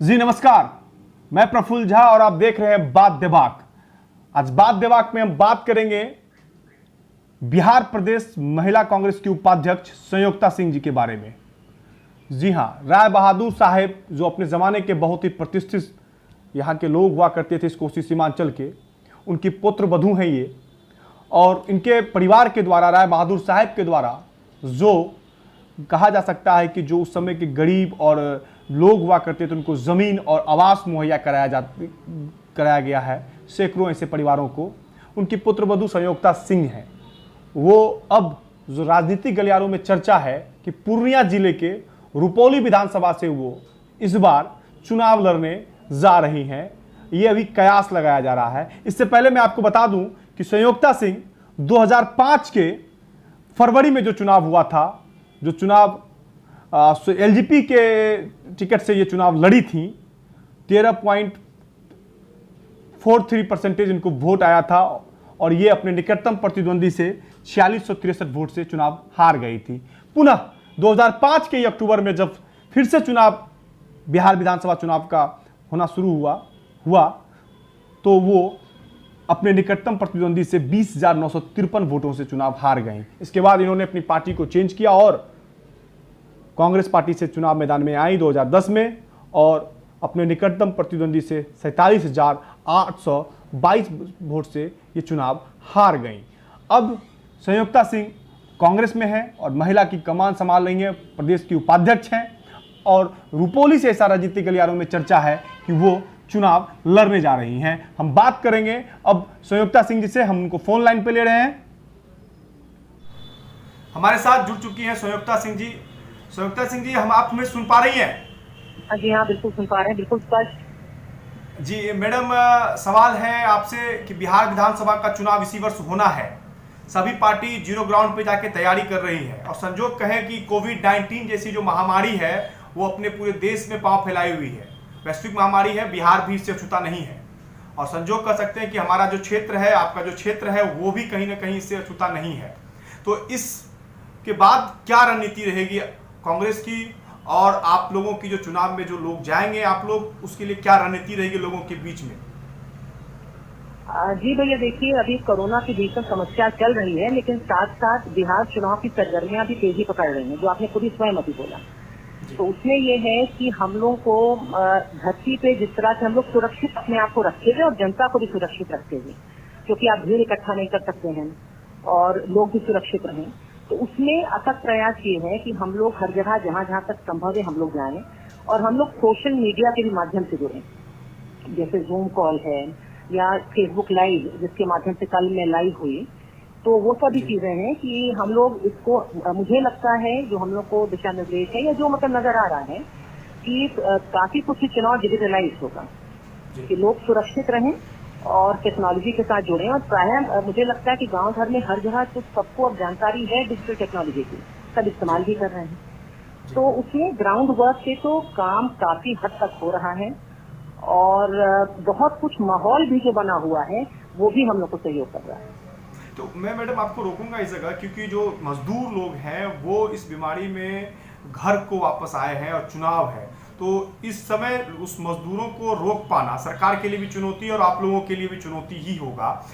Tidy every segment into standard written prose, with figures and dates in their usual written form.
जी नमस्कार, मैं प्रफुल्ल झा और आप देख रहे हैं बात देबाक। आज बात देबाक में हम बात करेंगे बिहार प्रदेश महिला कांग्रेस की उपाध्यक्ष संयोक्ता सिंह जी के बारे में। जी हां, राय बहादुर साहेब जो अपने ज़माने के बहुत ही प्रतिष्ठित यहाँ के लोग हुआ करते थे इस कोसी सीमांचल के, उनकी पुत्र वधू हैं ये। और इनके परिवार के द्वारा, राय बहादुर साहब के द्वारा जो कहा जा सकता है कि जो उस समय के गरीब और लोग हुआ करते थे उनको ज़मीन और आवास मुहैया कराया गया है सैकड़ों ऐसे परिवारों को। उनकी पुत्रवधू संयोक्ता सिंह हैं। वो अब जो राजनीतिक गलियारों में चर्चा है कि पूर्णिया जिले के रुपौली विधानसभा से वो इस बार चुनाव लड़ने जा रही हैं। ये अभी कयास लगाया जा रहा है। इससे पहले मैं आपको बता दूं कि संयोक्ता सिंह 2005 के फरवरी में जो चुनाव हुआ था, जो चुनाव एलजेपी के टिकट से ये चुनाव लड़ी थी, 13.43% इनको वोट आया था और ये अपने निकटतम प्रतिद्वंदी से 4663 वोट से चुनाव हार गई थी। पुनः 2005 के अक्टूबर में जब फिर से चुनाव, बिहार विधानसभा चुनाव का होना शुरू हुआ तो वो अपने निकटतम प्रतिद्वंदी से 20,953 वोटों से चुनाव हार गई। इसके बाद इन्होंने अपनी पार्टी को चेंज किया और कांग्रेस पार्टी से चुनाव मैदान में आई 2010 में और अपने निकटतम प्रतिद्वंदी से 47,822 वोट से ये चुनाव हार गई। अब संयोक्ता सिंह कांग्रेस में है और महिला की कमान संभाल रही है, प्रदेश की उपाध्यक्ष हैं और रुपौली से ऐसा राजनीतिक गलियारों में चर्चा है कि वो चुनाव लड़ने जा रही हैं। हम बात करेंगे अब संयोक्ता सिंह जी से। हम उनको फोन लाइन पे ले रहे हैं। हमारे साथ जुड़ चुकी हैं संयोक्ता सिंह जी। संयोक्ता सिंह जी, हम आप हमें सुन पा रही हैं? जी हाँ, बिल्कुल सुन पा रहे हैं, बिल्कुल स्पष्ट। जी मैडम, सवाल है आपसे कि बिहार विधानसभा का चुनाव इसी वर्ष होना है। सभी पार्टी जीरो ग्राउंड पे जाके तैयारी कर रही है और संजोग कहें कि कोविड-19 जैसी जो महामारी है वो अपने पूरे देश में पांव फैलाई हुई है। वैश्विक महामारी है, बिहार भी इससे छूता नहीं है और संजोग कह सकते हैं कि हमारा जो क्षेत्र है, आपका जो क्षेत्र है, वो भी कहीं ना कहीं इससे छूता नहीं है। तो इसके बाद क्या रणनीति रहेगी कांग्रेस की और आप लोगों की, जो चुनाव में जो लोग जाएंगे आप लोग, उसके लिए क्या रणनीति रहेगी लोगों के बीच में? जी भैया, देखिए अभी कोरोना की भीषण समस्या चल रही है, लेकिन साथ साथ बिहार चुनाव की सरगर्मियां भी तेजी पकड़ रही हैं, जो आपने खुद ही स्वयं अभी बोला। तो उसमें ये है कि हम लोग को धरती पे जिस तरह से हम लोग सुरक्षित अपने आप को रखे हुए और जनता को भी सुरक्षित रखते हुए, क्योंकि आप भीड़ इकट्ठा नहीं कर सकते हैं और लोग भी सुरक्षित रहें, तो उसमें अथक प्रयास ये है कि हम लोग हर जगह जहाँ जहाँ तक संभव है हम लोग जाएं और हम लोग सोशल मीडिया के भी माध्यम से जुड़ें, जैसे जूम कॉल है या फेसबुक लाइव, जिसके माध्यम से कल मैं लाइव हुई। तो वो सभी चीजें हैं कि हम लोग इसको, मुझे लगता है जो हम लोग को दिशा निर्देश है या जो मतलब नजर आ रहा है कि काफी कुछ चुनाव डिजिटलाइज होगा, कि लोग सुरक्षित रहें और टेक्नोलॉजी के साथ जुड़े। और प्रायः मुझे लगता है कि गांव घर में हर जगह तो सबको अब जानकारी है डिजिटल टेक्नोलॉजी की, सब इस्तेमाल भी कर रहे हैं। तो उसमें ग्राउंड वर्क से तो काम काफी हद तक हो रहा है और बहुत कुछ माहौल भी जो बना हुआ है वो भी हम लोग को सहयोग कर रहा है। तो मैं मैडम आपको रोकूंगा इस जगह, क्योंकि जो मजदूर लोग हैं वो इस बीमारी में घर को वापस आए हैं और चुनाव है, तो इस समय उस मजदूरों को रोक पाना सरकार के लिए भी चुनौती और आप लोगों के लिए भी चुनौती ही होगा।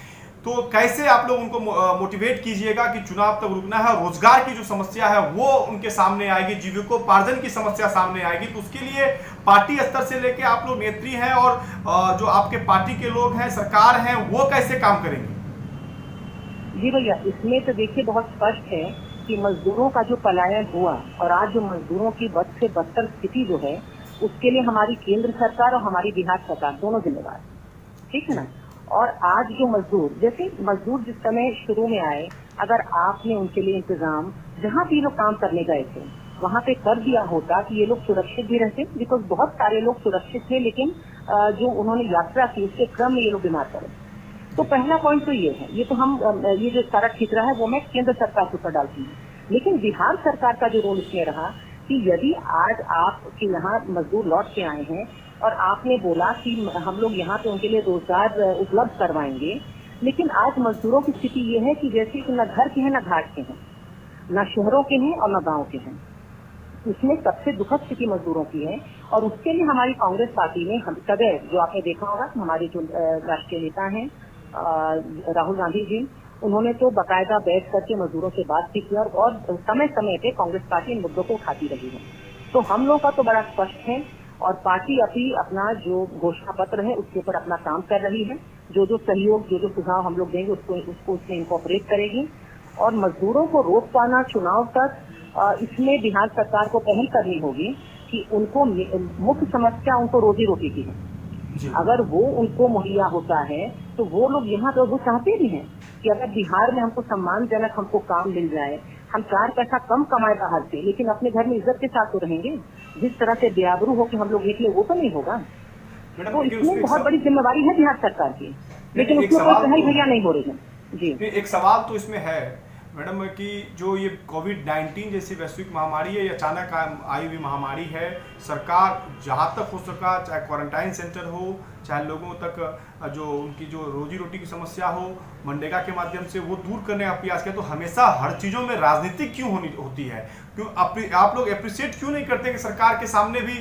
तो कैसे आप लोग उनको मोटिवेट कीजिएगा कि चुनाव तक रुकना है? रोजगार की जो समस्या है वो उनके सामने आएगी, जीविकोपार्जन की समस्या सामने आएगी, तो उसके लिए पार्टी स्तर से लेके आप लोग नेत्री हैं और जो आपके पार्टी के लोग हैं, सरकार हैं, वो कैसे काम करेंगे? जी भैया, इसमें तो देखिए बहुत स्पष्ट है कि मजदूरों का जो पलायन हुआ और आज जो मजदूरों की बद से बदतर स्थिति जो है, उसके लिए हमारी केंद्र सरकार और हमारी बिहार सरकार दोनों जिम्मेदार, ठीक है ना। और आज जो मजदूर, जैसे मजदूर जिस समय शुरू में आए, अगर आपने उनके लिए इंतजाम जहाँ भी लोग काम करने गए थे वहाँ पे कर दिया होता कि ये लोग सुरक्षित भी रहते, बिकॉज बहुत सारे लोग सुरक्षित थे, लेकिन जो उन्होंने यात्रा की उसके क्रम में ये लोग बीमार पड़े। तो पहला पॉइंट तो ये है, ये तो हम ये जो सारा ठीक रहा है वो मैं केंद्र सरकार के ऊपर डालती हूँ। लेकिन बिहार सरकार का जो रोल इसमें रहा कि यदि आज आपके यहाँ मजदूर लौट के आए हैं और आपने बोला कि हम लोग यहाँ पे उनके लिए रोजगार उपलब्ध करवाएंगे, लेकिन आज मजदूरों की स्थिति ये है कि जैसे कि न घर के हैं न घाट के हैं, न शहरों के हैं और न गाँव के हैं। उसमें सबसे दुखद स्थिति मजदूरों की है। और उसके लिए हमारी कांग्रेस पार्टी ने हम सदैव, जो आपने देखा होगा, हमारे जो राष्ट्रीय नेता हैं राहुल गांधी जी, उन्होंने तो बाकायदा बैठ करके मजदूरों से बात भी की और समय समय पे कांग्रेस पार्टी इन मुद्दों को उठाती रही है। तो हम लोग का तो बड़ा स्पष्ट है और पार्टी अभी अपना जो घोषणा पत्र है उसके ऊपर अपना काम कर रही है। जो जो सहयोग, जो जो सुझाव हम लोग देंगे उसको उसमें इनकॉर्पोरेट करेगी और मजदूरों को रोक पाना चुनाव तक, इसमें बिहार सरकार को पहल करनी होगी कि उनको मुख्य समस्या उनको रोजी रोटी की है। अगर वो उनको मुहैया होता है तो वो लोग यहाँ पर वो चाहते भी हैं कि अगर बिहार में हमको सम्मानजनक हमको काम मिल जाए, हम 4 पैसा कम कमाए बाहर से, लेकिन अपने घर में इज्जत के साथ तो रहेंगे। जिस तरह से बेआबरू हो कि हम लोग निकले, वो तो नहीं होगा। तो इसमें बहुत बड़ी जिम्मेवारी है बिहार सरकार की, लेकिन उसमें कोई पहल भैया नहीं हो रही है। जी, एक सवाल तो इसमें है मैडम कि जो ये कोविड-19 जैसी वैश्विक महामारी है, ये अचानक आई हुई महामारी है, सरकार जहाँ तक हो सका, चाहे क्वारंटाइन सेंटर हो, चाहे लोगों तक जो उनकी जो रोजी रोटी की समस्या हो, मनरेगा के माध्यम से वो दूर करने का प्रयास किया। तो हमेशा हर चीज़ों में राजनीति क्यों होती है? क्यों आप लोग अप्रिशिएट क्यों नहीं करते कि सरकार के सामने भी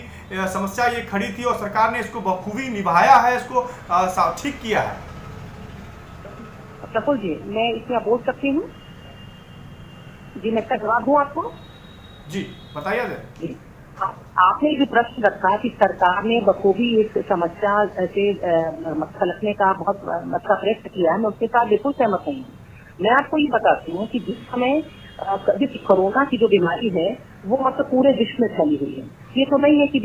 समस्या ये खड़ी थी और सरकार ने इसको बखूबी निभाया है, इसको ठीक किया है? प्रफुल्ल जी, मैं इसमें बोल सकती हूँ जी, मैं इसका जवाब दूं आपको? जी बताइए। जी, आपने जो प्रश्न रखा कि सरकार ने बखूबी इस समस्या से खलकने का बहुत अच्छा प्रयत्न किया है, मैं उसके साथ बिल्कुल सहमत नहीं हूँ। मैं आपको ये बताती हूँ कि जिस समय जिस कोरोना की जो बीमारी है वो मतलब पूरे विश्व में फैली हुई है। ये तो नहीं है कि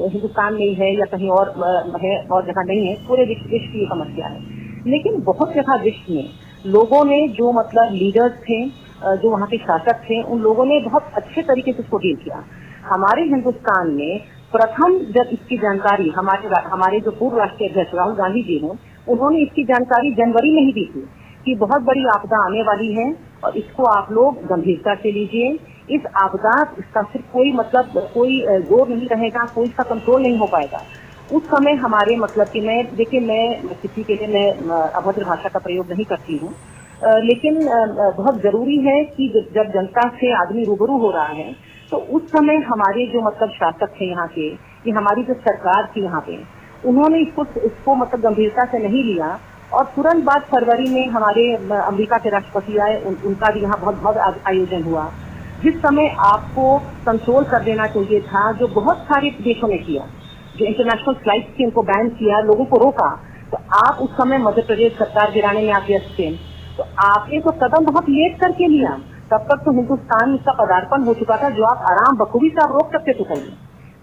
हिंदुस्तान में है या कहीं और है और जगह नहीं है, पूरे विश्व की समस्या है। लेकिन बहुत जगह विश्व में लोगों ने, जो मतलब लीडर्स थे, जो वहाँ के शासक थे, उन लोगों ने बहुत अच्छे तरीके से इसको डील किया। हमारे हिंदुस्तान में प्रथम जब इसकी जानकारी हमारे जो पूर्व राष्ट्रीय अध्यक्ष राहुल गांधी जी हैं, उन्होंने इसकी जानकारी जनवरी में ही दी थी कि बहुत बड़ी आपदा आने वाली है और इसको आप लोग गंभीरता से लीजिए। इस आपदा इसका सिर्फ कोई मतलब कोई जोर नहीं रहेगा, कोई इसका कंट्रोल नहीं हो पाएगा। उस समय हमारे मतलब कि मैं किसी के लिए मैं अभद्र भाषा का प्रयोग नहीं करती हूँ, लेकिन बहुत जरूरी है कि जब जनता से आदमी रूबरू हो रहा है तो उस समय हमारे जो मतलब शासक थे यहाँ के, ये हमारी जो सरकार थी यहाँ पे, उन्होंने इसको मतलब गंभीरता से नहीं लिया और तुरंत बाद फरवरी में हमारे अमेरिका के राष्ट्रपति आए, उनका भी यहाँ बहुत आयोजन हुआ। जिस समय आपको कंट्रोल कर देना चाहिए था, जो बहुत सारे देशों ने किया, जो इंटरनेशनल फ्लाइट थी उनको बैन किया, लोगों को रोका, तो आप उस समय मध्य प्रदेश सरकार गिराने में आप व्यस्त थे। तो आपने तो कदम बहुत लेट करके लिया, तब तक तो हिंदुस्तान का पदार्पण हो चुका था, जो आप आराम बखूबी से आप रोक सकते थे पहले।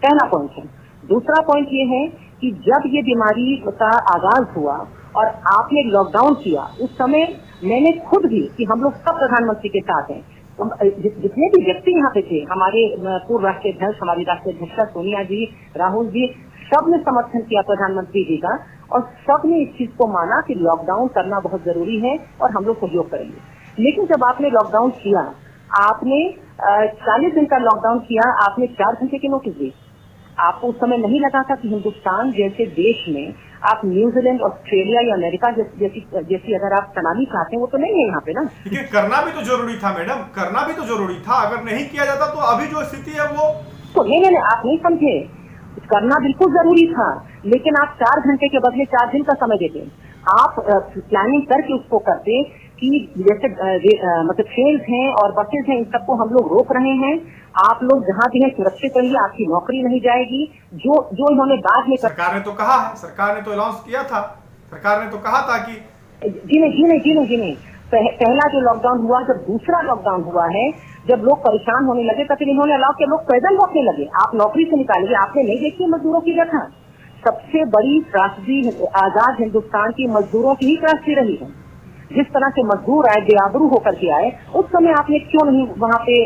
पहला पॉइंट है। दूसरा पॉइंट ये है कि जब ये बीमारी का आगाज हुआ और आपने लॉकडाउन किया, उस समय मैंने खुद भी, कि हम लोग सब प्रधानमंत्री के साथ हैं, जितने भी व्यक्ति यहाँ पे थे, हमारे पूर्व राष्ट्रीय अध्यक्ष, हमारी राष्ट्रीय अध्यक्षा सोनिया जी, राहुल जी, सब ने समर्थन किया प्रधानमंत्री जी का और सब ने इस चीज को माना कि लॉकडाउन करना बहुत जरूरी है और हम लोग सहयोग करेंगे। लेकिन जब आपने लॉकडाउन किया, आपने 40 दिन का लॉकडाउन किया, आपने 4 घंटे की नोटिस दी। आपको उस समय नहीं लगा था कि हिंदुस्तान जैसे देश में आप न्यूजीलैंड, ऑस्ट्रेलिया या अमेरिका जैसी अगर आप प्रणाली चाहते हैं, वो तो नहीं है यहाँ पे ना। देखिए, करना भी तो जरूरी था मैडम, करना भी तो जरूरी था। अगर नहीं किया जाता तो अभी जो स्थिति है वो तो नहीं, आप नहीं समझे। करना बिल्कुल जरूरी था, लेकिन आप 4 घंटे के बदले 4 दिन का समय देते। आप प्लानिंग करके उसको करते कि जैसे मतलब ट्रेन हैं और बसेज हैं, इन सबको हम लोग रोक रहे हैं, आप लोग जहाँ भी हैं सुरक्षित रहिए, आपकी नौकरी नहीं जाएगी। जो इन्होंने बाद में सरकार ने तो कहा है, सरकार ने तो अनाउंस किया था, सरकार ने तो कहा था कि जी नहीं। पहला जो लॉकडाउन हुआ, जब दूसरा लॉकडाउन हुआ है, जब लोग परेशान होने लगे, तब इन्होंने अलाउ किया, लोग पैदल लौटने लगे। आप नौकरी से निकालिए, आपने नहीं देखी मजदूरों की व्यथा। सबसे बड़ी त्रासदी आजाद हिंदुस्तान की मजदूरों की ही त्रासदी रही है। जिस तरह से मजदूर आए, बेआबरू होकर के आए, उस समय आपने क्यों नहीं वहाँ पे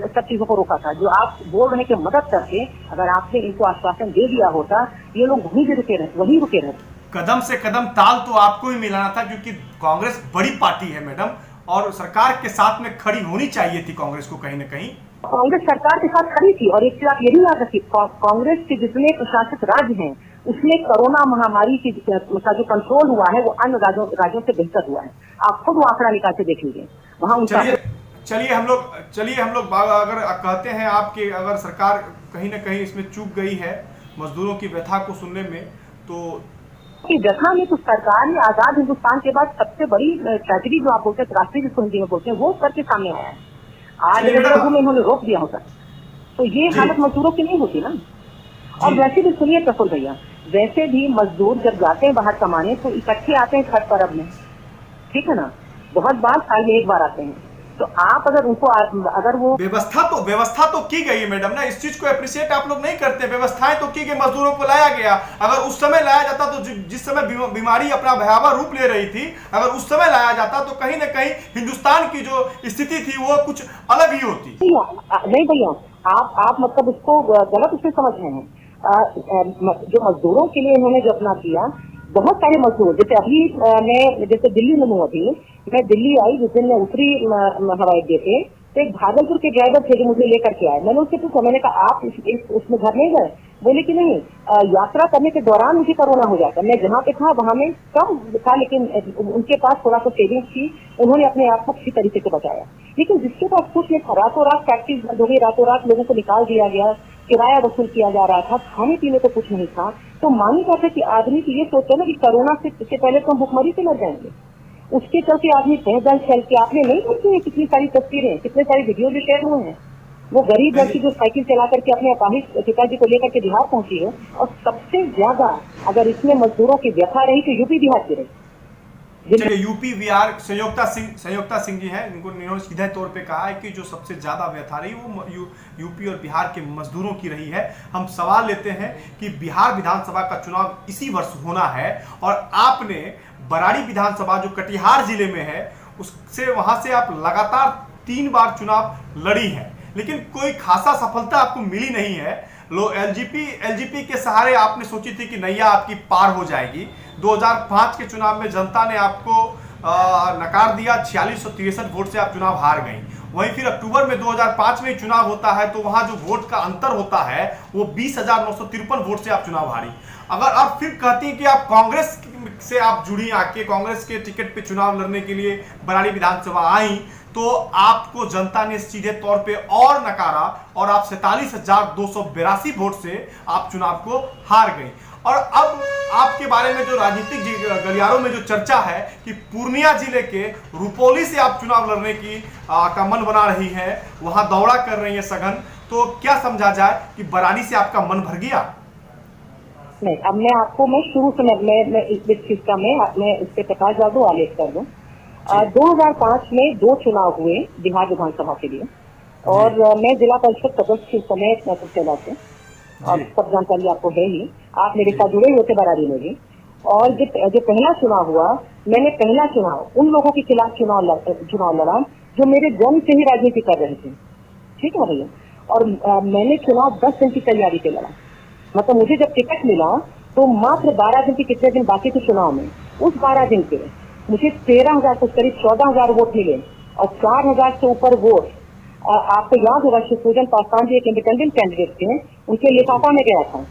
सब चीजों को रोका था? जो आप बोल रहे हैं कि मदद करके, अगर आपने इनको आश्वासन दे दिया होता, ये लोग वहीं रुके रहते। कदम से कदम ताल तो आपको ही मिलाना था, क्योंकि कांग्रेस बड़ी पार्टी है मैडम, और सरकार के साथ में खड़ी होनी चाहिए थी कांग्रेस को कहीं न कहीं। कांग्रेस सरकार के साथ खड़ी थी, और एक चीज आप यही याद रखिए, कांग्रेस के जितने प्रशासित राज्य हैं, उसमें कोरोना महामारी का जो कंट्रोल हुआ है वो अन्य राज्यों से बेहतर हुआ है। आप खुद वो आंकड़ा निकाल के देख लीजिए। वहाँ चलिए हम लोग अगर कहते हैं आपके, अगर सरकार कहीं ना कहीं इसमें चूक गई है मजदूरों की व्यथा को सुनने में, तो कि व्यथा में तो सरकार ने आजाद हिंदुस्तान के बाद सबसे बड़ी ट्रेजेडी जो आप बोलते हैं, राष्ट्रीय जिसको हिंदी में बोलते हैं, वो करके सामने आया है। आज चलिए अगर मैडम, में इन्होंने रोक दिया होता तो ये हालत मजदूरों की नहीं होती ना। और वैसे भी सुनिए प्रफुल्ल भैया, वैसे भी मजदूर जब जाते हैं बाहर कमाने तो इकट्ठे आते हैं छठ पर्व में, ठीक है ना, बहुत बार साल में एक बार आते हैं। तो आप अगर उनको अगर वो व्यवस्था तो की गई है मैडम ना, इस चीज को अप्रिशिएट आप लोग नहीं करते। व्यवस्थाएं तो की गई, मजदूरों को लाया गया। अगर उस समय लाया जाता तो जिस समय बीमारी अपना भयावह रूप ले रही थी, अगर उस समय लाया जाता तो कहीं ना कहीं हिंदुस्तान की जो स्थिति थी वो कुछ अलग ही होती। नहीं भैया, आप मतलब उसको गलत उसमें समझ रहे हैं। जो मजदूरों के लिए इन्होंने जो अपना किया, बहुत सारे मजदूर, जैसे अभी मैं जैसे दिल्ली में हूँ, अभी मैं दिल्ली आई, जिस दिन मैं उतरी हवाई अड्डे पे, तो एक भागलपुर के ड्राइवर थे जो मुझे लेकर के आए। मैंने उससे पूछा, मैंने कहा आप उसमें घर नहीं गए? बोले कि नहीं, यात्रा करने के दौरान मुझे कोरोना हो जाता। मैं जहाँ पे था वहां में कम था, लेकिन उनके पास थोड़ा सा सेविंग्स थी, उन्होंने अपने आप को किसी तरीके से बचाया। लेकिन जिसके पास कुछ नहीं था, रातों रात फैक्ट्री बंद हो गई, रातों रात लोगों को निकाल दिया गया, किराया वसूल किया जा रहा था, खाने पीने को कुछ नहीं था। तो मानी जाता है कि आदमी की ये सोचता है ना कि कोरोना से पहले तो हम भुखमरी से मर जाएंगे। उसके चलते आदमी पैदल चल के, आपने नहीं देखी है कितनी सारी तस्वीरें, कितने सारे वीडियो भी शेयर हुए हैं, वो गरीब लड़की जो साइकिल चला करके अपने अपाहिज पिताजी को लेकर के बिहार पहुंची है। और सबसे ज्यादा अगर इसमें मजदूरों की व्यथा रही तो यूपी बिहार की रही। चलिए, यूपी बिहार संयोक्ता सिंह जी हैं, इन्होंने सीधे तौर पे कहा है कि जो सबसे ज्यादा व्यथा रही वो यूपी और बिहार के मजदूरों की रही है। हम सवाल लेते हैं कि बिहार विधानसभा का चुनाव इसी वर्ष होना है और आपने बराड़ी विधानसभा जो कटिहार जिले में है, उससे वहां से आप लगातार 3 बार चुनाव लड़ी है, लेकिन कोई खासा सफलता आपको मिली नहीं है। एलजीपी के सहारे आपने सोची थी कि नैया आपकी पार हो जाएगी। 2005 के चुनाव में जनता ने आपको नकार दिया, 4663 वोट से आप चुनाव हार गई। वहीं फिर अक्टूबर में 2005 में चुनाव होता है तो वहां जो वोट का अंतर होता है वो 20,953 वोट से आप चुनाव हारी। अगर आप फिर कहती हैं कि आप कांग्रेस से आप जुड़ी, आके कांग्रेस के टिकट पे चुनाव लड़ने के लिए बराड़ी विधानसभा आई, तो आपको जनता ने सीधे तौर पे और नकारा और आप 47,282 वोट से आप चुनाव को हार गई। और अब आपके बारे में जो राजनीतिक गलियारों में जो चर्चा है कि पूर्णिया जिले के रुपौली से आप चुनाव लड़ने की का मन बना रही है, वहां दौरा कर रही है सघन, तो क्या समझा जाए कि बराड़ी से आपका मन भर गया? नहीं, अब मैं आपको शुरू से मैं इस चीज का मैं इस पे प्रकाश डाल दूं, आलेख कर दूं। 2005 में 2 चुनाव हुए बिहार विधानसभा के लिए और मैं जिला परिषद सदस्य उस समय सेवा से, और सब जानकारी आपको है ही, आप मेरे साथ जुड़े हुए थे बराड़ी में भी। और जो पहला चुनाव हुआ, मैंने पहला चुनाव उन लोगों के खिलाफ चुनाव लड़ा जो मेरे जन्म से ही राजनीति कर रहे थे, ठीक है भैया। और मैंने चुनाव 10 दिन की तैयारी पे लड़ा। मतलब मुझे जब टिकट मिला तो मात्र 12 दिन के कितने दिन बाकी थे चुनाव में, उस 12 दिन के मुझे 13,000 कुछ करीब 14,000 वोट मिले और 4,000 से ऊपर वोट। आपको याद होगा शिवपूजन पासवान जी एक इंडिपेंडेंट कैंडिडेट थे, उनके लिफाफा में गया था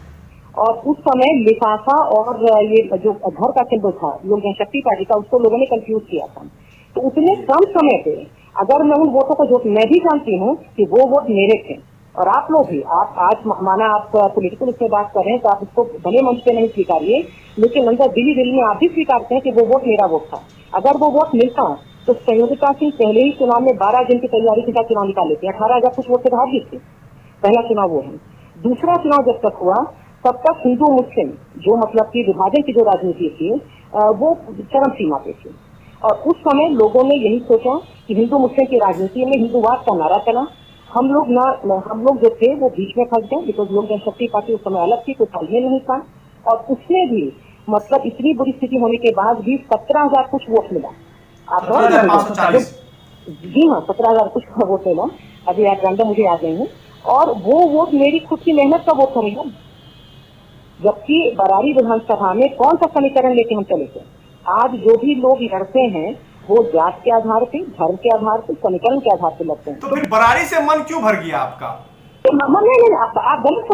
और उस समय लिफाफा और ये जो घर का सिंबल था लोक जनशक्ति पार्टी का, उसको लोगों ने कंफ्यूज किया था। तो उतने कम समय पे अगर मैं उन वोटों को, जो मैं भी जानती हूँ कि वो वोट मेरे थे और आप लोग भी, आप आज माना आप पॉलिटिकल उसमें बात कर रहे हैं तो आप उसको भले मंच पे नहीं स्वीकारिए, लेकिन अंदर दिल में आप भी स्वीकारते हैं कि वो वोट मेरा वोट था। अगर वो वोट मिलता तो संयोगिता सिंह पहले ही चुनाव में 12 दिन की तैयारी के साथ चुनाव निकाल लेते, 18,000 कुछ वोट से बाहर जीतते। पहला चुनाव वो है। दूसरा चुनाव जब तक हुआ तब तक हिंदू मुस्लिम जो मतलब की विभाजन की जो राजनीति थी वो चरम सीमा पे थी। और उस समय लोगों ने यही सोचा कि हिंदू मुस्लिम की राजनीति में हिंदूवाद का नारा चला। हम लोग जो थे वो बीच में फंस गए, बिकॉज लोक जनशक्ति पार्टी उस समय अलग थी, कोई तालमेल नहीं था। और उसमें भी मतलब इतनी बुरी स्थिति होने के बाद भी 17,000 कुछ वोट मिला। आप जी हाँ, 17,000 कुछ वोट मिला, अभी आप रैंडम मुझे याद नहीं है। और वो वोट मेरी खुद की मेहनत का वोट था भैया, जबकि बराड़ी विधानसभा में कौन सा समीकरण लेके हम चले थे। आज जो भी लोग लड़ते हैं वो जात के आधार पे, धर्म के आधार पे, समीकरण के आधार पे लड़ते हैं। तो फिर बराड़ी से मन क्यों भर गया आपका? नहीं, आप गलत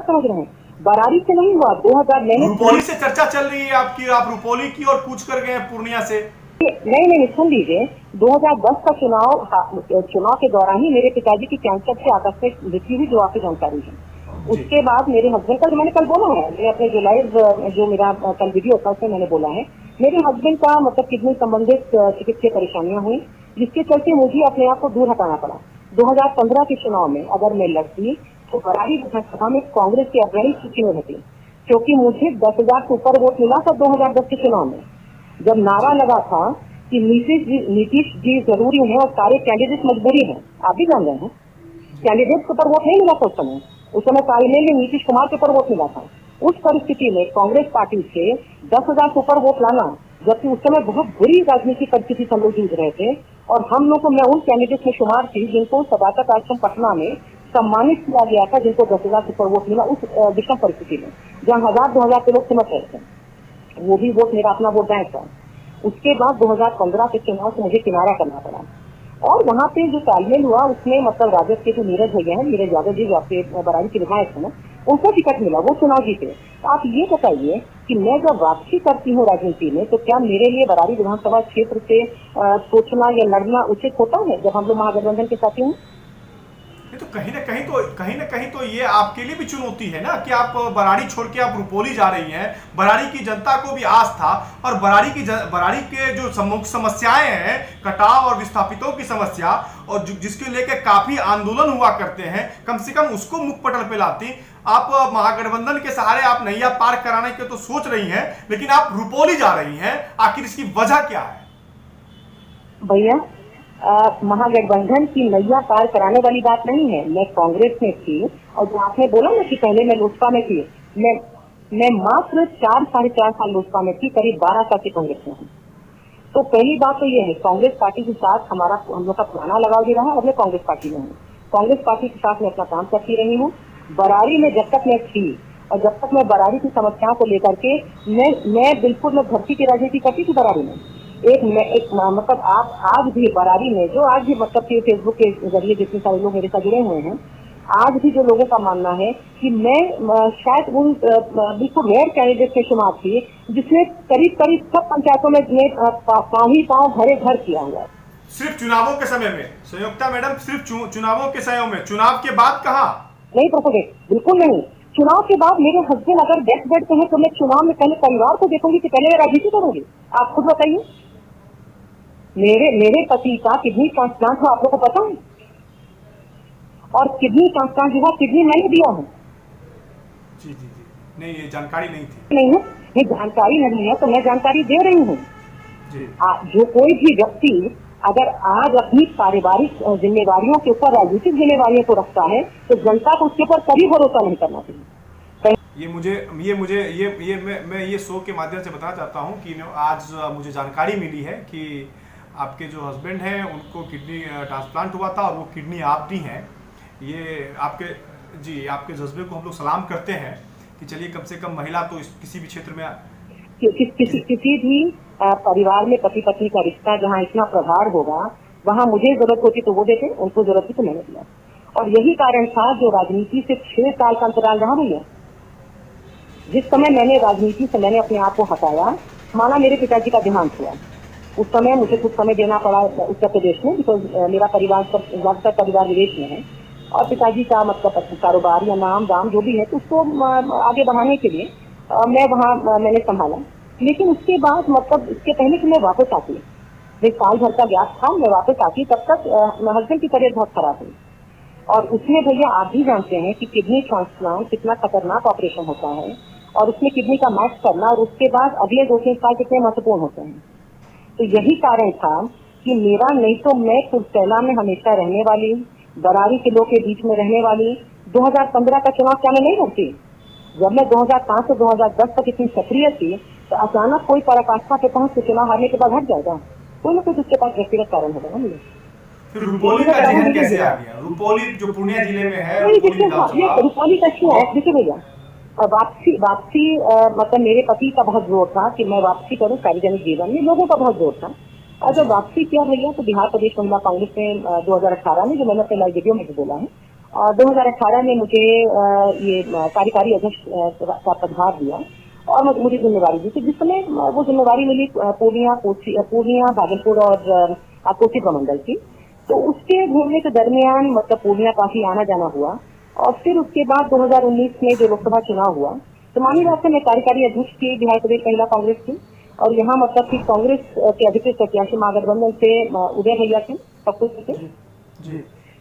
समझ रहे हैं, बराड़ी से नहीं हुआ। 2000 रुपौली से चर्चा चल रही है आपकी, आप रुपौली की और कूच कर गए पूर्णिया से। नहीं नहीं, सुन लीजिए, 2010 का चुनाव के दौरान ही मेरे पिताजी की कैंसर से आकस्मिक मृत्यु हुई, जो आपकी जानकारी है। उसके बाद मेरे हस्बैंड का, जो मैंने कल बोला है, मैं अपने जो लाइव जो मेरा कल वीडियो था उसमें मैंने बोला है, मेरे हस्बैंड का मतलब किडनी संबंधित चिकित्सीय परेशानियां हुई, जिसके चलते मुझे अपने आप को दूर हटाना पड़ा। 2015 के चुनाव में अगर मैं लड़ती तो बरारी विधानसभा में कांग्रेस की अग्रणी सूची में रहती, क्योंकि मुझे 10,000 से ऊपर वोट मिला था 2010 के चुनाव में, जब नारा लगा था कि नीतीश जी जरूरी है और सारे कैंडिडेट मजबूरी है। आप भी जान रहे हैं, कैंडिडेट के ऊपर वोट नहीं मिला था उस समय तालमेल में नीतीश कुमार के ऊपर वोट मिला था। उस परिस्थिति में कांग्रेस पार्टी से 10,000 से ऊपर वोट लाना, जबकि उस समय बहुत बुरी राजनीतिक परिस्थिति से हम लोग जूझ रहे थे, और हम लोग को, मैं उन कैंडिडेट में शुमार थी जिनको सदाकत आश्रम पटना में सम्मानित किया गया था, जिनको 10,000 से ऊपर वोट मिला उस विषम परिस्थिति में, जहाँ 1,000-2,000 के लोग सिमट रहे थे। वो भी वोट मेरा अपना वोट बैंक था। उसके बाद 2015 के चुनाव से मुझे किनारा करना पड़ा, और वहाँ पे जो तालमेल हुआ उसमें मतलब राजद के जो नीरज भैया हैं, नीरज यादव जी जो आपके बरारी के विधायक है ना, उनको टिकट मिला, वो चुनाव जीते। तो आप ये बताइए कि मैं जब वापसी करती हूँ राजनीति में, तो क्या मेरे लिए बरारी विधानसभा क्षेत्र से सोचना या लड़ना उचित होता है जब हम लोग महागठबंधन के साथी हैं? तो कहीं ना कहीं तो ये आपके लिए भी चुनौती है ना कि आप बराड़ी छोड़ के आप रुपौली जा रही हैं। बराड़ी की जनता को भी आस था, और बराड़ी के जो मुख्य समस्याएं हैं, कटाव और विस्थापितों की समस्या, और जिसके लेकर काफी आंदोलन हुआ करते हैं, कम से कम उसको मुख्य पटल पे लाती। आप महागठबंधन के सहारे आप नैया पार कराने के तो सोच रही हैं, लेकिन आप रुपौली जा रही हैं। आखिर इसकी वजह क्या है? भैया, महागठबंधन की नैया पार कराने वाली बात नहीं है। मैं कांग्रेस में थी, और जो आपने बोला ना कि पहले मैं लोजपा में थी, मैं मात्र 4-4.5 साल लोजपा में थी, करीब 12 साल से कांग्रेस में हूँ। तो पहली बात तो ये है, कांग्रेस पार्टी के साथ हम लोग का पुराना लगाव भी रहा, और मैं कांग्रेस पार्टी में हूँ। कांग्रेस पार्टी के साथ मैं अपना काम करती रही हूँ। बरारी में जब तक मैं थी, और जब तक मैं बरारी की समस्याओं को लेकर के मैं बिल्कुल भर्ती की राजनीति करती थी बरारी में। एक मतलब आप आज भी बरारी में, जो आज भी मतलब कि फेसबुक के जरिए जितने सारे लोग मेरे साथ जुड़े हुए हैं, आज भी जो लोगों का मानना है कि मैं शायद उन बिल्कुल रेयर कैंडिडेट के शुमार थी जिसने करीब सब पंचायतों में पाँव ही पाँव घरे घर किया हुआ। सिर्फ चुनावों के समय में संयुक्ता मैडम, सिर्फ चुनावों के समय में, चुनाव के बाद कहाँ? नहीं प्रफुल्लित, बिल्कुल नहीं। चुनाव के बाद मेरे हस्बैंड अगर डेथ बेड पे है तो मैं चुनाव में पहले परिवार को देखूंगी कि पहले राजनीति करूंगी? आप खुद बताइए। मेरे पति का किडनी ट्रांसप्लांट हुआ, आप लोगों को पता है? और किडनी ट्रांसप्लांट हुआ, किडनी मैंने दिया है। जी, नहीं, ये जानकारी नहीं थी। नहीं है, ये जानकारी नहीं है तो मैं जानकारी दे रही हूँ। जो कोई भी व्यक्ति अगर आज अपनी पारिवारिक जिम्मेवारियों के ऊपर राजनीतिक जिम्मेवारियों को रखता है, तो जनता को उसके ऊपर कभी भरोसा नहीं करना चाहिए। मैं ये शो के माध्यम से बताना चाहता हूँ कि आज मुझे जानकारी मिली है कि आपके जो हस्बैंड हैं उनको किडनी ट्रांसप्लांट हुआ था, और वो किडनी आप दी हैं। ये आपके जज्बे को हम लोग सलाम करते हैं कि चलिए, कम से कम महिला तो किसी भी क्षेत्र में किसी भी परिवार में पति पत्नी का रिश्ता जहाँ इतना प्रगाढ़ होगा, वहाँ मुझे जरूरत होती तो वो देते, उनको जरूरत थी तो मैंने दिया। और यही कारण था जो राजनीति से 6 साल का अंतराल रहा भैया। जिस समय मैंने राजनीति से मैंने अपने आप को हटाया, माना मेरे पिताजी का देहांत हुआ, उस समय मुझे कुछ समय देना पड़ा उत्तर प्रदेश में, बिकॉज मेरा परिवार ज्यादातर परिवार विदेश में है, और पिताजी का मतलब कारोबार या नाम दाम जो भी है तो उसको आगे बढ़ाने के लिए मैं वहाँ मैंने संभाला। लेकिन उसके बाद मतलब इसके पहले कि मैं वापस आती, एक साल भर का गैप था, मैं वापस आती, तब तक हस्बैंड की तबीयत बहुत खराब हुई। और उसमें भैया आप भी जानते हैं कि किडनी ट्रांसप्लांट कितना खतरनाक ऑपरेशन होता है, और उसमें किडनी का मैच करना और उसके बाद अगले 2-3 साल कितने महत्वपूर्ण होते हैं। तो यही कारण था कि मेरा, नहीं तो मैं कुर्सेला में हमेशा रहने वाली, बरारी के लोग के बीच में रहने वाली। 2015 का चुनाव क्या मैं नहीं लड़ती? जब मैं 2005 से 2010 तक इतनी सक्रिय थी, तो अचानक कोई पराकाष्ठा के तहत चुनाव हारने के बाद हट जाएगा? कोई ना कोई उसके पास व्यक्तिगत कारण होगा ना। मुझे रुपौली का जिला कैसे आ गया? रुपौली जो पूर्णिया जिले में है, रुपौली का क्यों है? देखिए भैया, वापसी मतलब मेरे पति का बहुत जोर था कि मैं वापसी करूं सार्वजनिक जीवन में, लोगों का बहुत जोर था। और जब वापसी किया भैया तो बिहार प्रदेश महिला कांग्रेस में 2018 में, जो मैंने अपने लाइव वीडियो में भी बोला है, और 2018 में मुझे ये कार्यकारी अध्यक्ष का पदभार दिया, और मुझे जिम्मेवारी दी थी। जिस समय वो जिम्मेवारी मिली पूर्णिया, भागलपुर और कोसी प्रमंडल की, तो उसके घूमने के दरमियान मतलब पूर्णिया काफी आना जाना हुआ। और फिर उसके बाद 2019 में जो लोकसभा चुनाव हुआ, तो मानी बात से मैं कार्यकारी अध्यक्ष थी बिहार प्रदेश महिला कांग्रेस की, और यहाँ मतलब कि कांग्रेस के अधिकृत प्रत्याशी महागठबंधन से उदय भैया थे, पप्पू थे।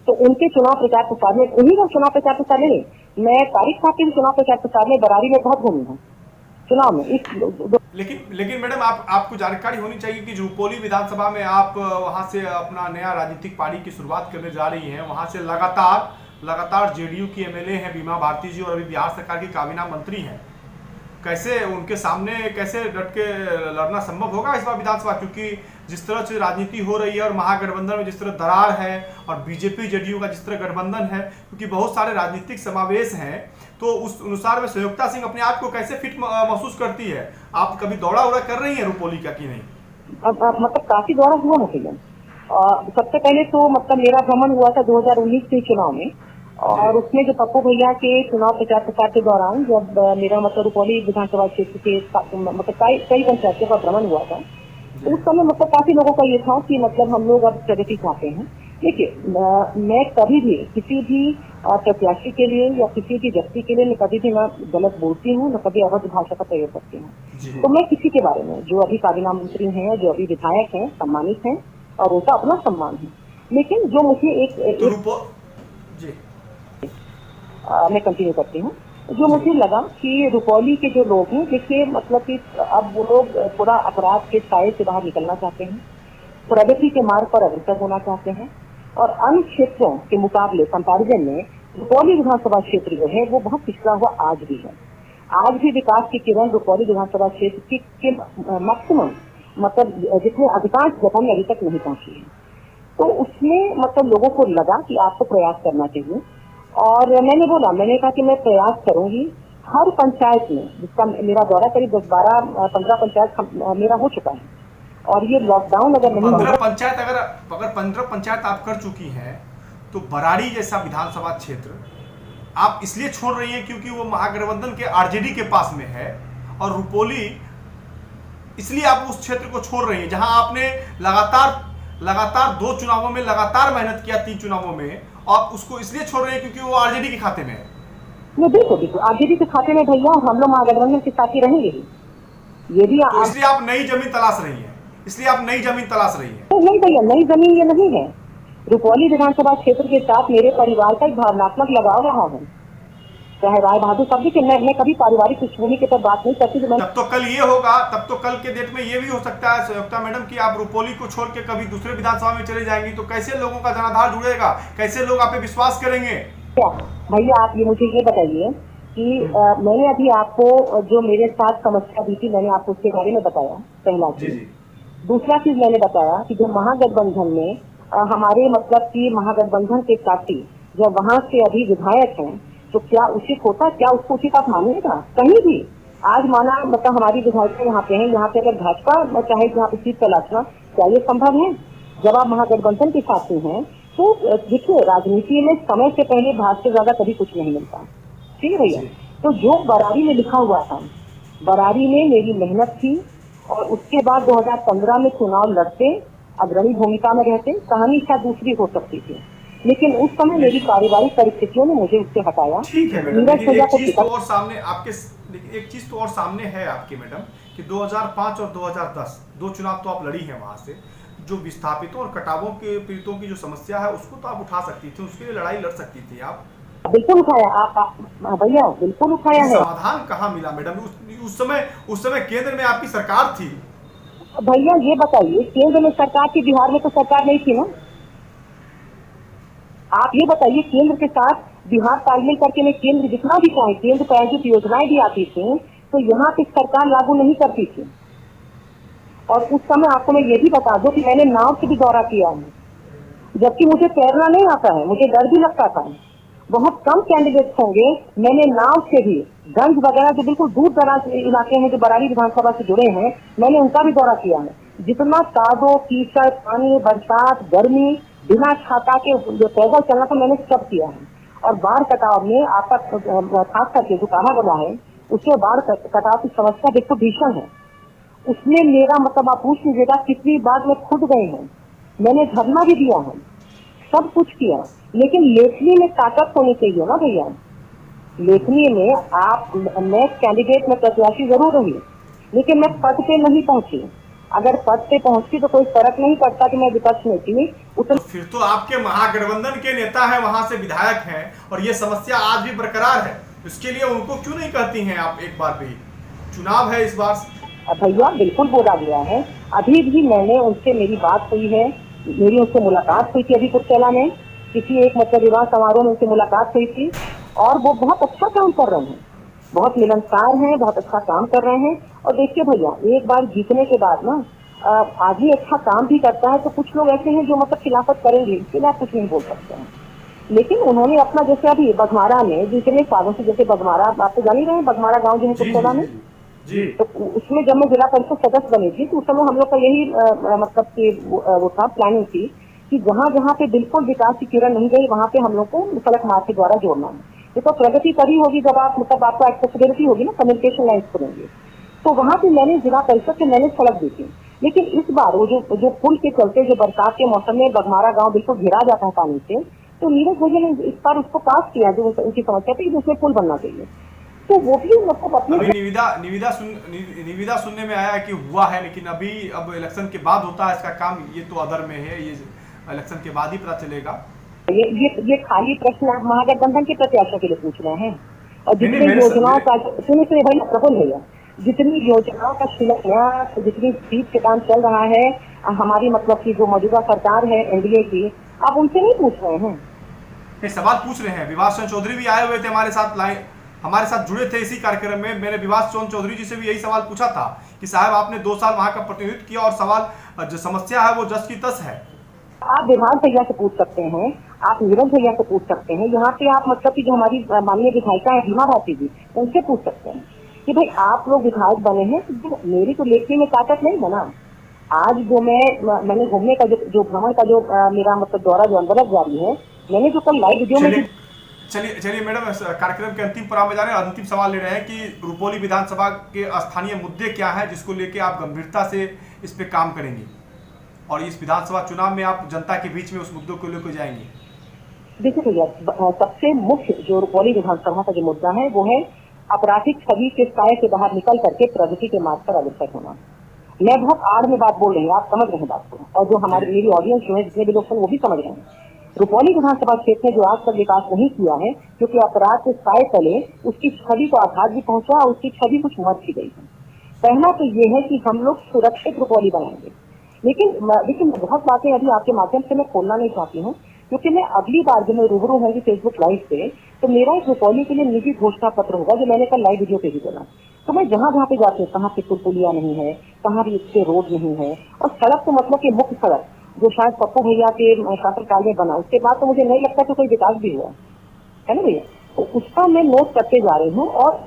तो उनके चुनाव प्रचार प्रसार में, उन्हीं का चुनाव प्रचार प्रसार में, मैं तारिक साहब के चुनाव प्रचार प्रसार में बरारी में बहुत घूमी हूँ चुनाव में। लेकिन मैडम आपको जानकारी होनी चाहिए कि रुपौली विधानसभा में आप वहां से अपना नया राजनीतिक पारी की शुरुआत करने जा रही हैं। वहां से लगातार जेडीयू की एमएलए हैं बीमा भारती जी, और अभी बिहार सरकार की काबीना मंत्री हैं। कैसे उनके सामने कैसे डट के लड़ना संभव होगा इस बार विधानसभा, क्योंकि जिस तरह से राजनीति हो रही है और महागठबंधन में जिस तरह दरार है और बीजेपी जेडीयू का जिस तरह गठबंधन है, क्योंकि बहुत सारे राजनीतिक समावेश हैं, तो उस अनुसार में संयुक्ता सिंह अपने आप को कैसे फिट महसूस करती है? आप कभी दौड़ा कर रही हैं रुपौली का कि नहीं? अब मतलब काफी दौरा हुआ मुझे। सबसे पहले तो मतलब मेरा भ्रमण हुआ था 2019 के चुनाव में, और उसमें जो पप्पू भैया के चुनाव प्रचार प्रसार के दौरान जब मेरा मतलब रुपौली विधानसभा क्षेत्र के मतलब कई पंचायतों का भ्रमण हुआ था, तो उस समय मतलब काफी लोगों का ये था कि मतलब हम लोग अब प्रगति चाहते हैं। देखिए, मैं कभी भी किसी भी प्रत्याशी के लिए या किसी भी व्यक्ति के लिए मैं कभी भी न गलत बोलती हूँ, न कभी अवध भाषा का प्रयोग करती हूँ। तो मैं किसी के बारे में, जो अभी काबीना मंत्री हैं, जो अभी विधायक हैं, सम्मानित हैं, और उनका अपना सम्मान है, लेकिन जो मुझे मैं कंटिन्यू करती हूँ। जो मुझे लगा कि रुपौली के जो लोग हैं, देखिए मतलब कि अब वो लोग पूरा अपराध के साए से बाहर निकलना चाहते हैं, प्रगति के मार्ग पर अग्रसर होना चाहते हैं, और अन्य क्षेत्रों के मुकाबले कंपैरिजन में रुपौली विधानसभा क्षेत्र जो है वो बहुत पिछड़ा हुआ आज भी है। आज भी विकास की किरण रुपौली विधानसभा क्षेत्र के मैक्सिमम मतलब जितने अधिकांश जगहों में अभी तक नहीं पहुंची है। तो उसमें मतलब लोगों को लगा कि आपको प्रयास करना चाहिए, और मैंने कहा कि मैं प्रयास करूंगी। हर पंचायत में, जिसका मेरा दौरा करीब 10-12-15 पंचायत मेरा हो चुका है, और ये लॉकडाउन अगर नहीं 15 पंचायत अगर 15 पंचायत आप कर चुकी हैं, तो बराड़ी जैसा विधानसभा क्षेत्र आप इसलिए छोड़ रही हैं क्योंकि वो महागठबंधन के आरजेडी के पास में है, और रुपौली इसलिए आप उस क्षेत्र को छोड़ रही हैं जहां आपने लगातार 2 चुनावों में लगातार मेहनत किया, 3 चुनावों में, आप उसको इसलिए छोड़ रहे हैं क्योंकि वो आरजेडी के खाते में है। देखो आरजेडी के खाते में भैया हम लोग महागठबंधन के साथ ही रहेंगे। ये भी तो इसलिए आप नई जमीन तलाश रही हैं, नहीं भैया, नई जमीन ये नहीं है। रुपौली विधानसभा क्षेत्र के साथ मेरे परिवार का एक भावनात्मक लगाव रहा है, चाहे राय बहादुर साहब जी, मैं कभी पारिवारिक पृष्ठभूमि के पर बात नहीं करती। तब तो कल ये होगा, तब तो कल के डेट में ये भी हो सकता है संयुक्ता मैडम कि आप रुपौली को छोड़ के कभी दूसरे विधानसभा में चले जाएंगी, तो कैसे लोगों का जनाधार जुड़ेगा, कैसे लोग आप पे विश्वास करेंगे? क्या भैया, आप ये मुझे ये बताइए कि मैंने अभी आपको जो मेरे साथ समस्या दी थी, मैंने आपको उसके बारे में बताया, पहला चीज। दूसरा चीज मैंने बताया कि जो महागठबंधन में हमारे मतलब कि महागठबंधन के साथी जब वहां से अभी विधायक हैं, तो क्या उचित होता, क्या उसको उचित आप मानिएगा? कहीं भी आज माना मतलब हमारी विधायक यहाँ पे हैं, यहाँ पे अगर भाजपा चाहे यहाँ पे सीट तलाशना, क्या ये संभव है? जब आप महागठबंधन के साथी हैं, तो देखिए राजनीति में समय से पहले भाग से ज्यादा कभी कुछ नहीं मिलता, ठीक है भैया। तो जो बरारी में लिखा हुआ था, बरारी में मेरी मेहनत थी, और उसके बाद 2015 में चुनाव लड़ते अग्रणी भूमिका में रहते, कहानी शायद दूसरी हो सकती थी, लेकिन उस समय मेरी पारिवारिक परिस्थितियों ने मुझे उससे हटाया। ठीक है मैडम, एक चीज तो और सामने है आपके मैडम कि 2005 और 2010 2 चुनाव तो आप लड़ी हैं। वहां से जो विस्थापितों और कटावों के पीड़ितों की जो समस्या है उसको तो आप उठा सकती थी, उसके लिए लड़ाई लड़ सकती थी आप। बिल्कुल उठाया आप भैया, बिल्कुल उठाया है। समाधान कहाँ मिला मैडम? उस समय केंद्र में आपकी सरकार थी। भैया ये बताइए, केंद्र में सरकार थी, बिहार में तो सरकार नहीं थी ना। आप ये बताइए, केंद्र के साथ बिहार तालमेल करके मैं केंद्र जितना भी चाहे, केंद्र प्रायोजित योजनाएं भी आती थी, तो यहाँ पे सरकार लागू नहीं करती थी। और उस समय आपको मैं ये भी बता दूं कि मैंने नाव से भी दौरा किया है, जबकि मुझे तैरना नहीं आता है, मुझे डर भी लगता था। बहुत कम कैंडिडेट्स होंगे, मैंने नाव से भी गंज वगैरह जो बिल्कुल दूर दराज इलाके हैं जो बरारी विधानसभा से जुड़े हैं, मैंने उनका भी दौरा किया है। जितना कादो कीचड़, पानी, बरसात, गर्मी, बिना छाता के जो पैदल चलना था, मैंने सब किया है। और बाढ़ कटाव में आपका खास करके जो काला बना है, उसमें बाढ़ कटाव की समस्या देखो भीषण है। उसमें मेरा मतलब आप पूछ लीजिएगा कितनी बार मैं खुद गए हैं, मैंने धरना भी दिया है, सब कुछ किया, लेकिन लेखनी में ताकत होनी चाहिए ना भैया। लेखनी में आप, मैं कैंडिडेट में प्रत्याशी जरूर रही, लेकिन मैं पद पे नहीं पहुंची। अगर पद पे पहुंची तो कोई फर्क नहीं पड़ता कि मैं विपक्ष में थी तो फिर तो आपके महागठबंधन के नेता हैं, वहां से विधायक हैं, और ये समस्या आज भी बरकरार है। इसके लिए उनको क्यों नहीं कहती हैं आप? एक बार भी चुनाव है इस बार। भैया बिल्कुल बोला गया है, अभी भी मैंने उनसे, मेरी बात हुई है, मेरी उनसे मुलाकात हुई थी अभी कुछ पहला में, किसी एक मतलब विवाह समारोह में उनसे मुलाकात हुई थी, और वो बहुत अच्छा काम कर रहे हैं, बहुत मिलनसार हैं, बहुत अच्छा काम कर रहे हैं। और देखिए भैया, एक बार जीतने के बाद ना आदमी अच्छा काम भी करता है तो कुछ लोग ऐसे हैं जो मतलब खिलाफत करेंगे, इसके लिए आप कुछ नहीं बोल सकते हैं। लेकिन उन्होंने अपना, जैसे अभी बघमारा में जितने सालों से, जैसे बघमारा आप तो जान ही रहे हैं, बघमारा गाँव जो है कुपला में, तो उसमें जब मैं जिला परिषद सदस्य बनी थी तो उस समय हम लोग का यही मतलब कि वो था, प्लानिंग थी कि जहाँ जहाँ पे बिल्कुल विकास की किरण नहीं गई वहाँ पे हम लोग को सड़क मार्ग के द्वारा जोड़ना है। देखो प्रगति तभी होगी जब आप मतलब आपको एक्सेसिबिलिटी होगी ना, कम्युनिकेशन लाइन्स करेंगे। तो वहाँ पे मैंने जिला परिषद से मैंने सड़क दी थी, लेकिन इस बार वो जो पुल के चलते जो बरसात के मौसम में बघमारा गाँव बिल्कुल घिरा जाता है पानी से, तो नीरज भैया ने इस बार उसको पास किया जो उनकी समस्या थी, उसमें पुल बनना चाहिए। तो वो भी मतलब अपने निविदा सुनने में आया कि हुआ है, लेकिन अभी अब इलेक्शन के बाद होता है इसका काम, ये तो अदर में है, ये इलेक्शन के बाद ही पता चलेगा। ये खाली प्रश्न आप महागठबंधन के प्रत्याशियों के लिए पूछ रहे हैं। और जितनी योजनाओं का, सुनिए भैया प्रफुल्ल भैया, जितनी योजनाओं का शिलान्यास, जितनी स्पीड के काम चल रहा है हमारी मतलब की जो मौजूदा सरकार है एनडीए की, आप उनसे नहीं पूछ रहे हैं? सवाल पूछ रहे हैं। विवास चंद्र चौधरी भी आए हुए थे हमारे साथ जुड़े थे इसी कार्यक्रम में। मैंने विवास चंद्र चौधरी जी से भी यही सवाल पूछा था कि साहब आपने 2 साल वहां का प्रतिनिधित्व किया और सवाल जो समस्या है वो जस की तस है। आप विभाग भैया से पूछ सकते हैं, आप नीरज भैया से पूछ सकते हैं, यहाँ पे आप मतलब की जो हमारी माननीय विधायिका है भीमा भारती जी, उनसे पूछ सकते हैं कि भाई आप लोग विधायक बने हैं, तो मेरी तो लेखनी में ताकत नहीं बना। आज जो मैंने घूमने का जो भ्रमण का जो मेरा मतलब दौरा जो अनवरत जारी है, मैंने जो कल लाइव वीडियो में, चलिए मैडम, कार्यक्रम के अंतिम पड़ाव में जा रहे हैं। अंतिम सवाल ले रहे हैं कि रुपौली विधानसभा के स्थानीय मुद्दे क्या हैं जिसको लेके आप गंभीरता से इस पे काम करेंगे और इस विधानसभा चुनाव में आप जनता के बीच में उस मुद्दों को लेकर जाएंगे? देखिए भैया, सबसे मुख्य जो रुपौली विधानसभा का जो मुद्दा है वो है आपराधिक छवि के साये से बाहर निकल करके प्रगति के मार्ग पर अग्रसर होना। मैं बहुत आड़ में बात बोल रही हूँ, आप समझ रहे हैं बात को, और जो हमारी मेरी ऑडियंस जो है, जितने भी लोग वो भी समझ रहे हैं। रुपौली विधानसभा क्षेत्र में जो आज तक विकास नहीं किया है, क्योंकि अपराध के साये तले उसकी छवि को आघात भी पहुंचा और उसकी छवि कुछ मर की गई है। पहला तो ये है कि हम लोग सुरक्षित रुपौली बनाएंगे, लेकिन बहुत बातें अभी आपके माध्यम से मैं खोलना नहीं चाहती हूँ, क्योंकि मैं अगली बार जब मैं रूबरू होंगी फेसबुक लाइव पे, तो मेरा एक रुपौली के लिए निजी घोषणा पत्र होगा जो मैंने कल लाइव वीडियो पे भी बोला। तो मैं जहाँ जहाँ पे जाती हूँ, कहाँ पे पुलिया नहीं है, कहाँ भी इससे रोड नहीं है, और सड़क तो मतलब की मुख्य सड़क जो शायद पप्पू भैया के शासनकाल में बना, उसके बाद तो मुझे नहीं लगता कि कोई विकास भी हुआ है ना भैया। तो उसका मैं नोट करते जा रही हूँ, और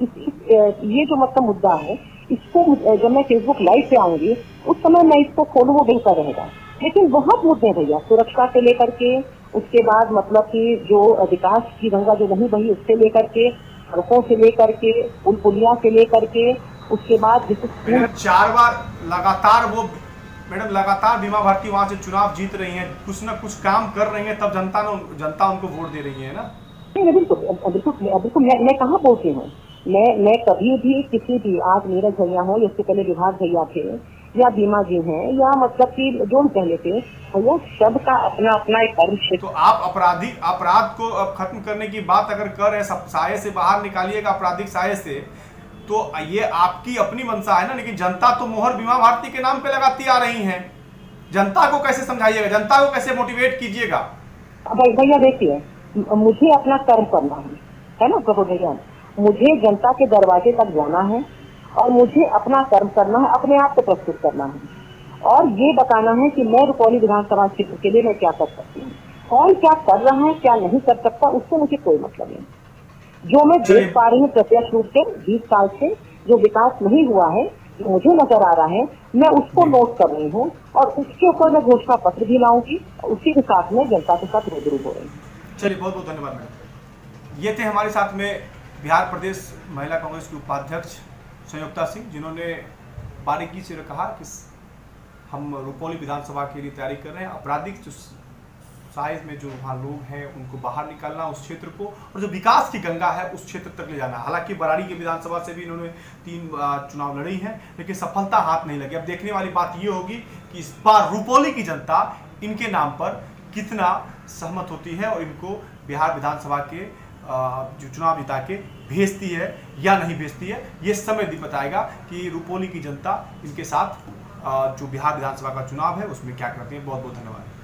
ये जो मतलब मुद्दा है, इसको जब मैं फेसबुक लाइव पे आऊंगी उस समय मैं इसको खोलूँ, वो बेहतर रहेगा। लेकिन बहुत मुद्दे भैया, सुरक्षा से लेकर के, उसके बाद मतलब कि जो विकास की गंगा जो नहीं बही उससे लेकर के, सड़कों से लेकर के, पुल पुलिया से लेकर के, उसके बाद जैसे 4 बार लगातार वो मैडम लगातार बीमा भारती वहां से चुनाव जीत रही हैं, कुछ न कुछ काम कर रही हैं, तब जनता उनको वोट दे रही है ना। बिल्कुल मैं कहाँ बोलती हूँ, मैं कभी भी किसी भी, आज नीरज भैया हो, इससे पहले विभाग भैया थे, या बीमा जी हैं, या मतलब कि जो पहले थे भैया, सबका अपना अपना एक कर्म क्षेत्र। तो आप अपराध को अब खत्म करने की बात अगर कर रहे हैं, साये से बाहर निकालिएगा आपराधिक साये से, तो ये आपकी अपनी मंशा है ना, लेकिन जनता तो मोहर बीमा भारती के नाम पे लगाती आ रही हैं। जनता को कैसे समझाइएगा, जनता को कैसे मोटिवेट कीजिएगा? भैया देखिए, मुझे अपना कर्म करना है ना प्रभु भैया, मुझे जनता के दरवाजे तक जाना है और मुझे अपना कर्म करना है, अपने आप को प्रस्तुत करना है, और ये बताना है कि मैं रुपौली विधानसभा क्षेत्र के लिए मैं क्या कर सकती हूँ। कौन क्या कर रहा है, क्या नहीं कर सकता, उससे मुझे कोई मतलब नहीं। जो मैं देख पा रही हूँ प्रत्यक्ष रूप से 20 साल से जो विकास नहीं हुआ है, जो मुझे नजर आ रहा है, मैं उसको नोट कर रही हूँ, और उसके ऊपर मैं घोषणा पत्र भी लाऊंगी, उसी के साथ में जनता के साथ रूबरू हो रही हूँ। चलिए, बहुत बहुत धन्यवाद मैडम। ये थे हमारे साथ में बिहार प्रदेश महिला कांग्रेस की उपाध्यक्ष संयुक्ता सिंह, जिन्होंने बारीकी से कहा कि हम रुपौली विधानसभा के लिए तैयारी कर रहे हैं, आपराधिक जो साइज में जो वहाँ लोग हैं उनको बाहर निकालना उस क्षेत्र को, और जो विकास की गंगा है उस क्षेत्र तक ले जाना। हालांकि बराड़ी के विधानसभा से भी इन्होंने 3 चुनाव लड़ी हैं, लेकिन सफलता हाथ नहीं लगी। अब देखने वाली बात ये होगी कि इस बार रुपौली की जनता इनके नाम पर कितना सहमत होती है और इनको बिहार विधानसभा के जो चुनाव जिता के भेजती है या नहीं भेजती है। ये समय भी बताएगा कि रुपौली की जनता इनके साथ जो बिहार विधानसभा का चुनाव है उसमें क्या करती है। बहुत बहुत धन्यवाद।